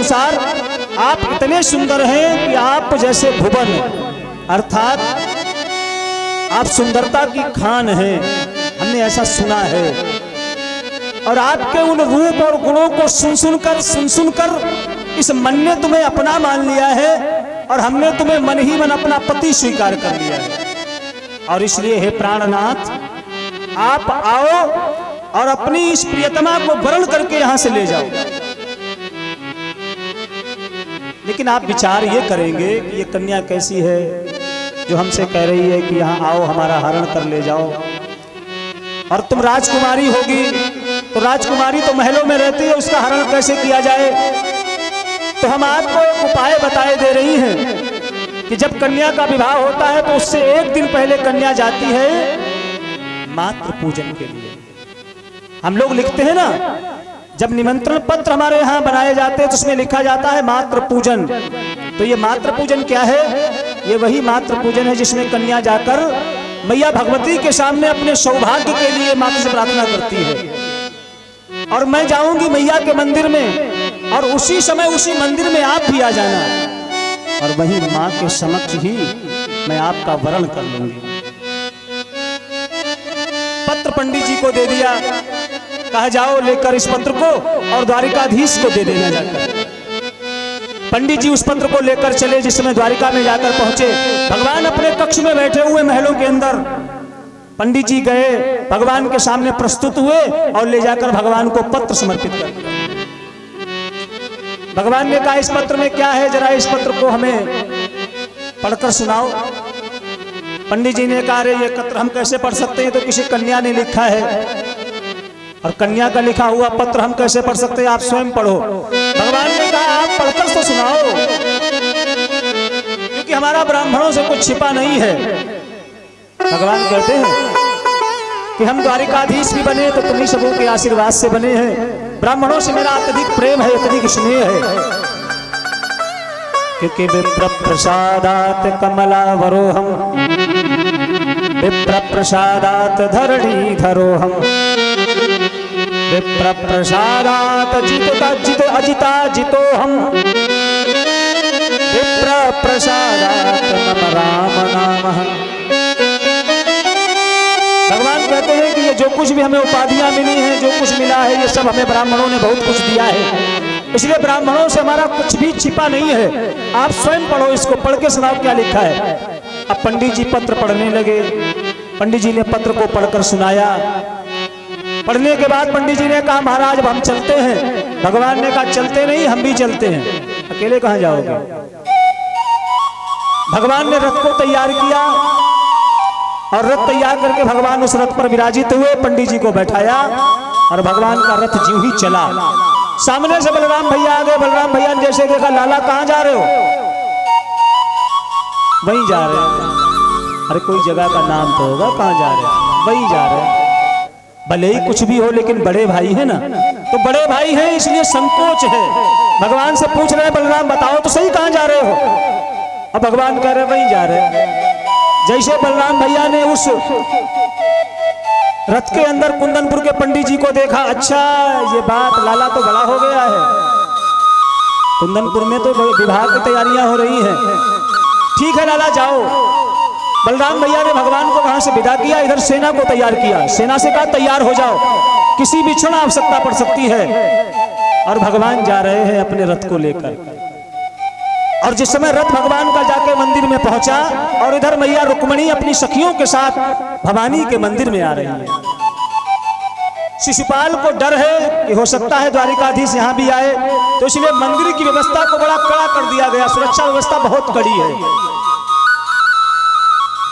अनुसार आप इतने सुंदर हैं कि आप जैसे भुवन, अर्थात आप सुंदरता की खान हैं, हमने ऐसा सुना है। और आपके उन रूप और गुणों को सुन सुनकर इस मन ने तुम्हें अपना मान लिया है और हमने तुम्हें मन ही मन अपना पति स्वीकार कर लिया है। और इसलिए हे प्राणनाथ, आप आओ और अपनी इस प्रियतमा को वरण करके यहां से ले जाओ। लेकिन आप विचार ये करेंगे कि ये कन्या कैसी है जो हमसे कह रही है कि यहां आओ, हमारा हरण कर ले जाओ। और तुम राजकुमारी होगी, तो राजकुमारी तो महलों में रहती है, उसका हरण कैसे किया जाए? तो हम आपको एक उपाय बताए दे रही हैं कि जब कन्या का विवाह होता है तो उससे एक दिन पहले कन्या जाती है मातृ पूजन के लिए। हम लोग लिखते हैं ना, जब निमंत्रण पत्र हमारे यहाँ बनाए जाते हैं तो उसमें लिखा जाता है मातृ पूजन। तो ये मातृ पूजन क्या है? ये वही मातृ पूजन है जिसमें कन्या जाकर मैया भगवती के सामने अपने सौभाग्य के लिए माता से प्रार्थना करती है। और मैं जाऊंगी मैया के मंदिर में और उसी समय उसी मंदिर में आप भी आ जाना और वही माँ के समक्ष ही मैं आपका वरण कर लूंगी। पत्र पंडित जी को दे दिया, कहा जाओ लेकर इस पत्र को और द्वारिकाधीश को दे देना जाकर। पंडित जी उस पत्र को लेकर चले। जिस समय द्वारिका में जाकर पहुंचे, भगवान अपने कक्ष में बैठे हुए महलों के अंदर। पंडित जी गए, भगवान के सामने प्रस्तुत हुए और ले जाकर भगवान को पत्र समर्पित कर दिया। भगवान ने कहा इस पत्र में क्या है, जरा इस पत्र को हमें पढ़कर सुनाओ। पंडित जी ने कहा अरे ये पत्र हम कैसे पढ़ सकते हैं, तो किसी कन्या ने लिखा है और कन्या का लिखा हुआ पत्र हम कैसे पढ़ सकते हैं, आप स्वयं पढ़ो। भगवान ने कहा आप पढ़कर तो सुनाओ, क्योंकि हमारा ब्राह्मणों से कुछ छिपा नहीं है। भगवान कहते हैं कि हम द्वारिकाधीश भी बने तो तुम्ही सबों के आशीर्वाद से बने हैं। ब्राह्मणों से मेरा अत्यधिक प्रेम है, अत्यधिक स्नेह है। क्योंकि विप्र प्रसादात कमलावरोहम, विप्र प्रसादात धरणी धरोहम, विप्र प्रसादात जित अजिता जितो हम, विप्र प्रसादात मम राम नामः। भगवान कहते हैं कि ये जो कुछ भी हमें उपाधियां मिली हैं, जो कुछ मिला है, ये सब हमें ब्राह्मणों ने बहुत कुछ दिया है। इसलिए ब्राह्मणों से हमारा कुछ भी छिपा नहीं है। आप स्वयं पढ़ो, इसको पढ़ के सुनाओ क्या लिखा है। अब पंडित जी पत्र पढ़ने लगे। पंडित जी ने पत्र को पढ़कर सुनाया। पढ़ने के बाद पंडित जी ने कहा महाराज अब हम चलते हैं। भगवान ने कहा चलते नहीं, हम भी चलते हैं। अकेले कहां जाओगे? भगवान ने रथ को तैयार किया और रथ तैयार करके भगवान उस रथ पर विराजित हुए। पंडित जी को बैठाया और भगवान का रथ ज्यों ही चला। सामने से बलराम भैया आ गए। बलराम भैया ने जैसे देखा, लाला कहां जा रहे हो? वहीं जा रहे हैं। अरे कोई जगह का नाम तो होगा, कहां जा रहे हैं? वहीं जा रहे हैं। भले ही कुछ भी हो, लेकिन बड़े भाई है ना, तो बड़े भाई हैं इसलिए संकोच है। भगवान से पूछ रहे हैं बलराम बताओ तो सही कहां जा रहे हो? अब भगवान कह रहे वहीं जा रहे हैं। जैसे बलराम भैया ने उस रथ के अंदर कुंदनपुर के पंडित जी को देखा, अच्छा ये बात, लाला तो बड़ा हो गया है। कुंदनपुर में तो विवाह की तैयारियां हो रही हैं। ठीक है लाला जाओ। बलराम भैया ने भगवान को वहां से विदा किया, इधर सेना को तैयार किया। सेना से कहा तैयार हो जाओ, किसी भी क्षण आवश्यकता पड़ सकती है। और भगवान जा रहे हैं अपने रथ को लेकर। और जिस समय रथ भगवान का जाके मंदिर में पहुंचा और इधर मैया रुक्मणी अपनी सखियों के साथ भवानी के मंदिर में आ रही है। शिशुपाल को डर है कि हो सकता है द्वारिकाधीश यहाँ भी आए, तो इसलिए मंदिर की व्यवस्था को बड़ा कड़ा कर दिया गया। सुरक्षा व्यवस्था बहुत कड़ी है।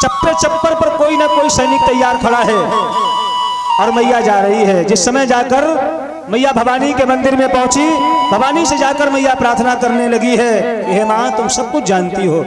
चप्पे चप्पर पर कोई ना कोई सैनिक तैयार खड़ा है और मैया जा रही है। जिस समय जाकर मैया भवानी के मंदिर में पहुंची, भवानी से जाकर मैया प्रार्थना करने लगी है, हे मां तुम सब कुछ जानती हो,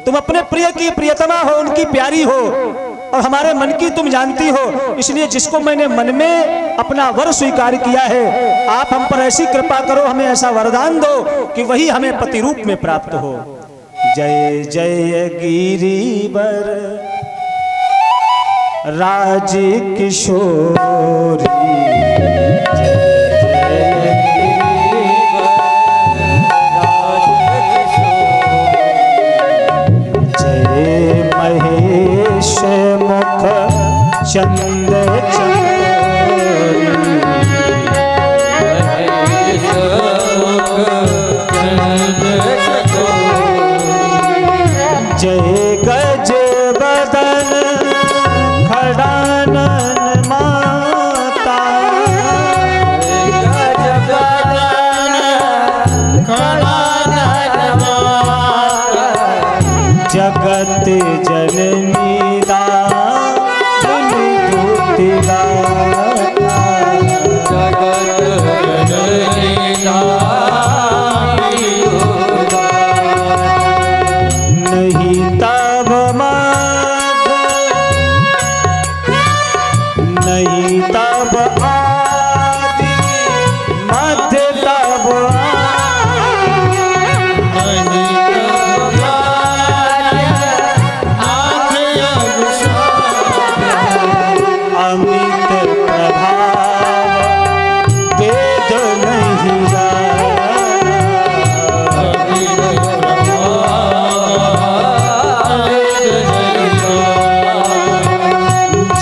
तुम अपने प्रिय की प्रियतमा हो, उनकी प्यारी हो और हमारे मन की तुम जानती हो। इसलिए जिसको मैंने मन में अपना वर स्वीकार किया है, आप हम पर ऐसी कृपा करो, हमें ऐसा वरदान दो कि वही हमें पति रूप में प्राप्त हो। जय जय गिरिवर राज किशोरी, चंद जय गज बदन खड़ानन माता गज बदन खड़ानन माता जगत जननी दानी दूती दाता जगत जननी दानी नहीं तब मद नहीं तब आदि मध्य तब अमित प्रभाव वेद नहीं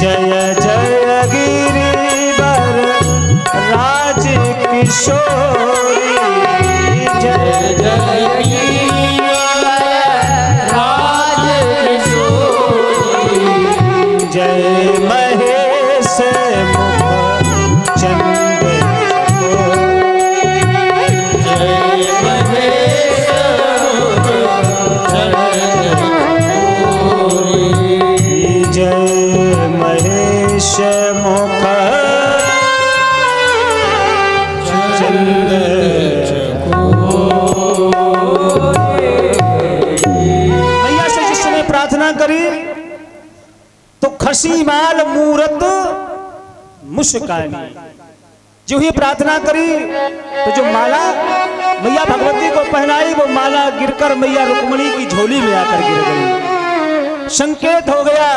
जय जय गिरिवर राज किशोरी जय जय राज किशोरी जय महेश मुख चंद जय महेश जय महेश मुख चंद मैया से जिसने प्रार्थना करी तो खसी माल मूरत मुस्कानी जो ही प्रार्थना करी तो जो माला मैया भगवती को पहनाई वो माला गिरकर मैया रुक्मणी की झोली में आकर गिर गई। संकेत हो गया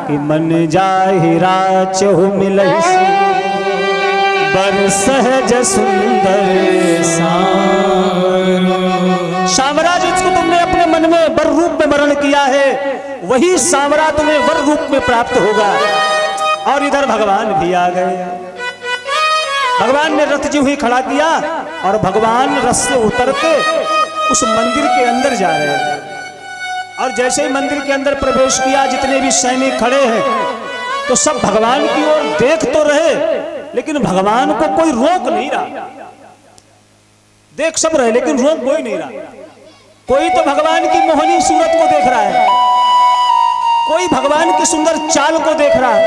कि मन जाहि राचहु मिलहि बर सहज सुंदर साम्राज्य जिसको तुमने अपने मन में वर रूप में वर्ण किया है वही साम्राज्य तुम्हें वर रूप में प्राप्त होगा। और इधर भगवान भी आ गए। भगवान ने रथ जो ही खड़ा किया और भगवान रथ से उतर के उस मंदिर के अंदर जा रहे हैं। और जैसे ही मंदिर के अंदर प्रवेश किया जितने भी सैनिक खड़े हैं तो सब भगवान की ओर देख तो रहे लेकिन भगवान को कोई रोक नहीं रहा। देख सब रहे लेकिन रोक कोई नहीं रहा। कोई तो भगवान की मोहनी सूरत को देख रहा है, कोई भगवान की सुंदर चाल को देख रहा है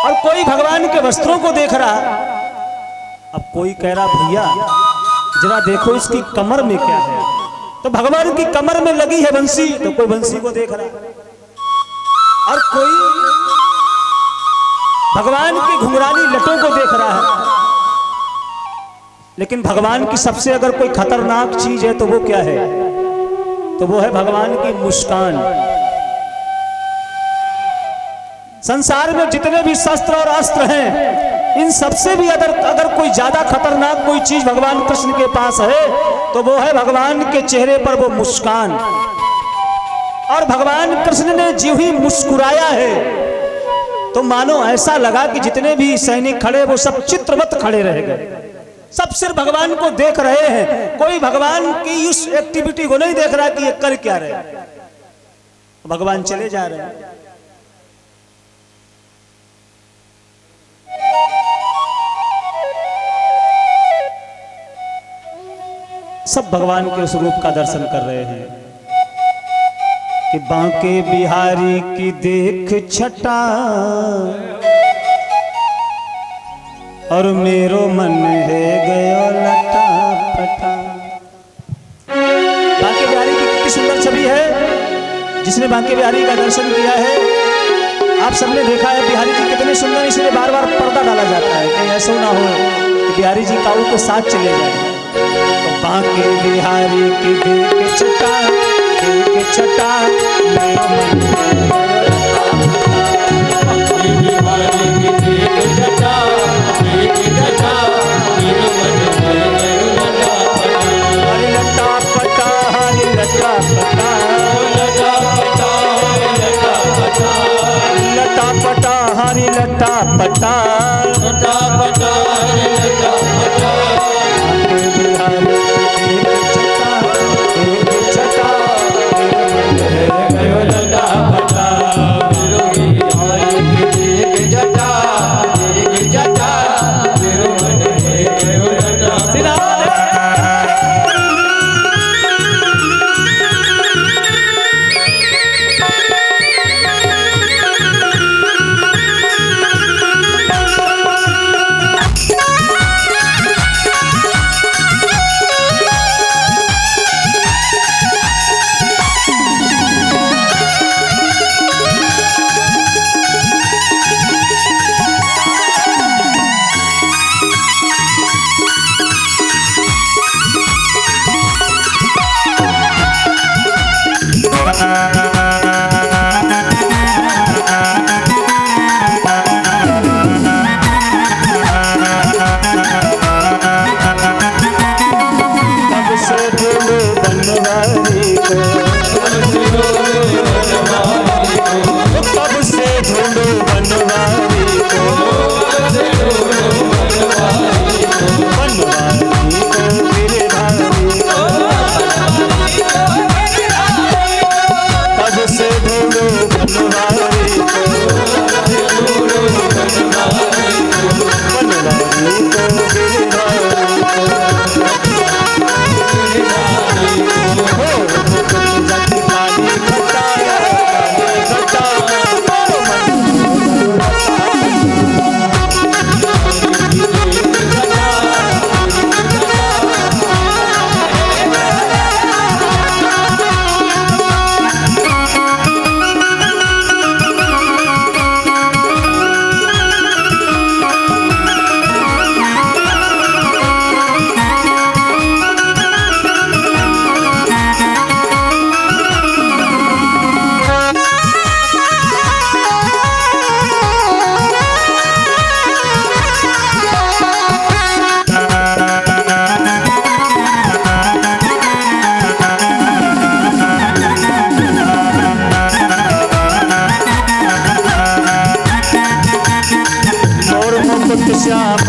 और कोई भगवान के वस्त्रों को देख रहा है। अब कोई कह रहा भैया जरा देखो इसकी कमर में क्या है, तो भगवान की कमर में लगी है बंसी तो कोई बंसी को देख रहा है और कोई भगवान की घुंघराली लटों को देख रहा है। लेकिन भगवान की सबसे अगर कोई खतरनाक चीज है तो वो क्या है, तो वो है भगवान की मुस्कान। संसार में जितने भी शस्त्र और अस्त्र हैं इन सबसे भी अगर कोई ज्यादा खतरनाक कोई चीज भगवान कृष्ण के पास है तो वो है भगवान के चेहरे पर वो मुस्कान। और भगवान कृष्ण ने जो ही मुस्कुराया है तो मानो ऐसा लगा कि जितने भी सैनिक खड़े वो सब चित्रवत खड़े रह गए। सब सिर्फ भगवान को देख रहे हैं, कोई भगवान की उस एक्टिविटी को नहीं देख रहा कि ये कर क्या रहे। भगवान चले जा रहे हैं। सब भगवान के उस रूप का दर्शन कर रहे हैं कि बांके बिहारी की देख छटा और मेरो मन है गयो लटा पटा। बांके बिहारी की कितनी सुंदर छवि है। जिसने बांके बिहारी का दर्शन किया है आप सबने देखा है बिहारी जी कितने सुंदर, इसलिए बार बार पर्दा डाला जाता है कहीं ऐसा ना हो कि बिहारी जी काऊ के साथ चले जाए। तो बांके बिहारी की देख छटा मेरो हरि लटा पटा हरि लटा पटा लटा पटा हरि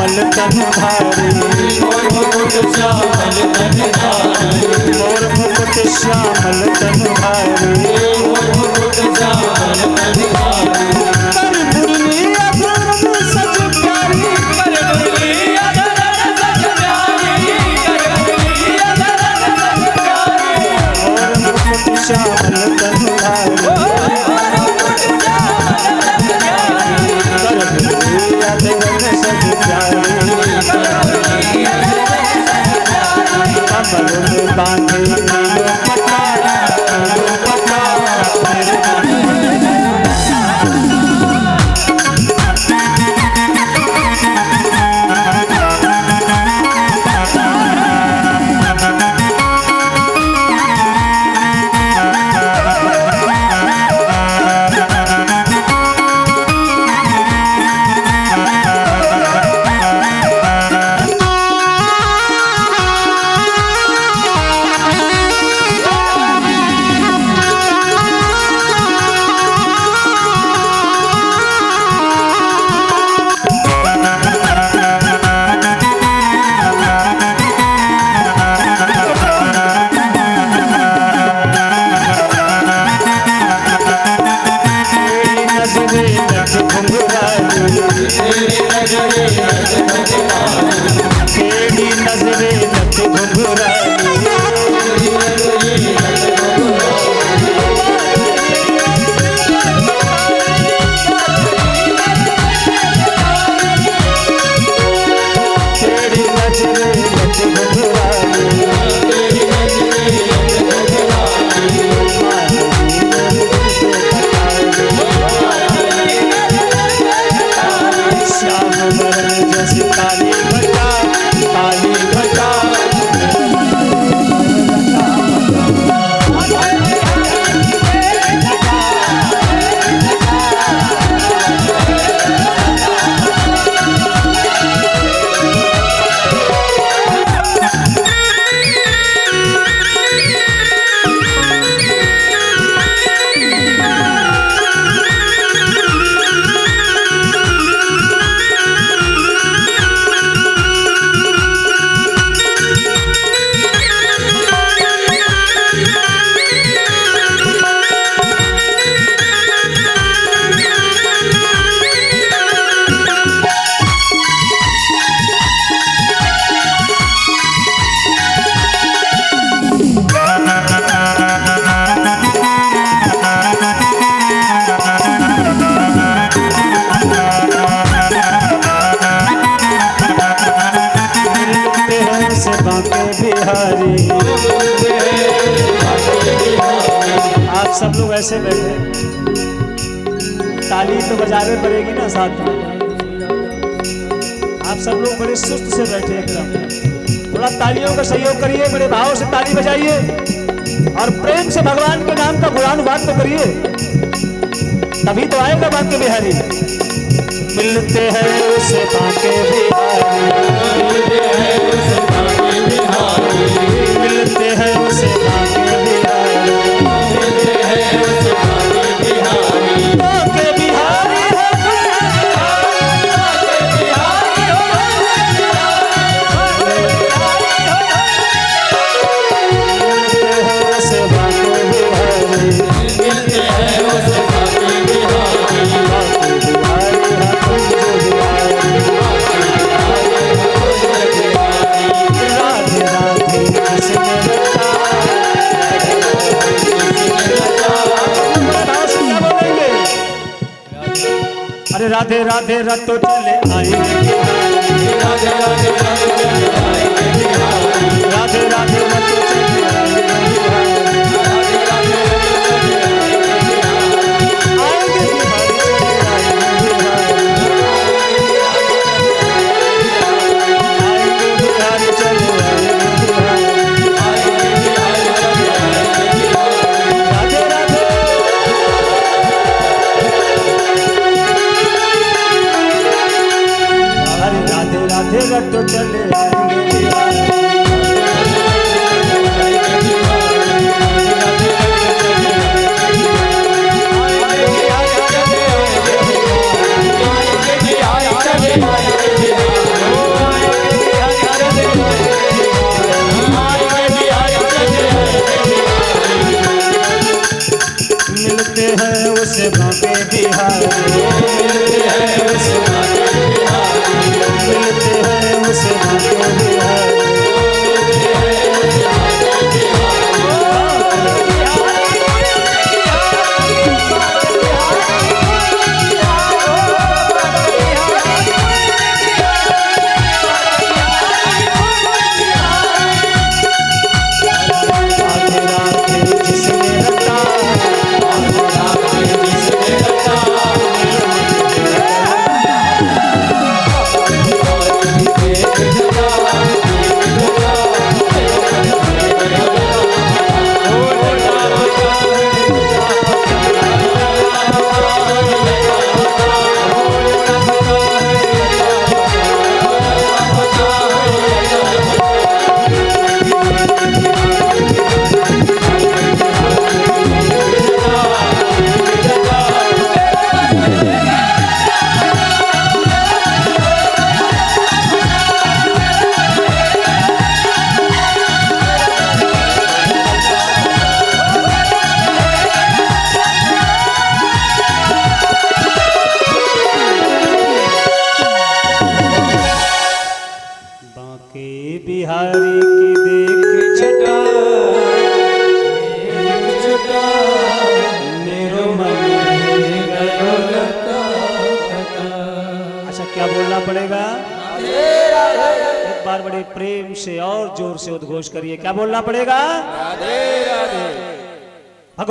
श्यामल तनुधारी मोर मुकुट श्यामल तनुधारी मोर मुकुट श्यामल तनुधारी मोर मुकुट श्यामल तनुधारी कर मुरली अधर सच प्यारी कर मुरली अधर सच प्यारी कर मुरली अधर सच प्यारी मोर मुकुट श्यामल तनुधारी मोर मुकुट श्यामल तनुधारी कर मुरली अधर सच प्यारी कमर में बांधे नीलो पता तेरी नजरे लत घुंघरानी तेरी नजरे लत घुंघरानी श्याम वरण जैसी काली घटा काली घटा बिहारी आप सब लोग ऐसे बैठे, ताली तो बजाने पड़ेगी ना साथ में। आप सब लोग बड़े सुस्त से बैठे एकदम, थोड़ा तालियों का सहयोग करिए, बड़े भाव से ताली बजाइए और प्रेम से भगवान के नाम का गुणानुवाद तो करिए, तभी तो आएगा बांके बिहारी। मिलते हैं उसे बांके बिहारी, मिलते हैं उसे बांके बिहारी, मिलते हैं उसे बांके बिहारी, मिलते हैं उसे बांके बिहारी। बांके बिहारी हो बांके बिहारी हो, मिलते हैं उसे बांके बिहारी, मिलते हैं उसे बांके बिहारी। अरे राधे राधे रतो चले आएंगे, राधे राधे रतो चले आएंगे, राधे राधे रतो चले आएंगे, राधे राधे आएंगे बिहारी चले आएंगे, आएंगे बिहारी चले आएंगे, राधे राधे। राधे रतो चले आएंगे। हैं उस बांके बिहारी, मिलते हैं उस बांके बिहारी, मिलते हैं उस बांके बिहारी। बांके बिहारी की देख छटा मेरो मन गयो लता। अच्छा क्या बोलना पड़ेगा? एक बार बड़े प्रेम से और जोर से उद्घोष करिए, क्या बोलना पड़ेगा? राधे राधे।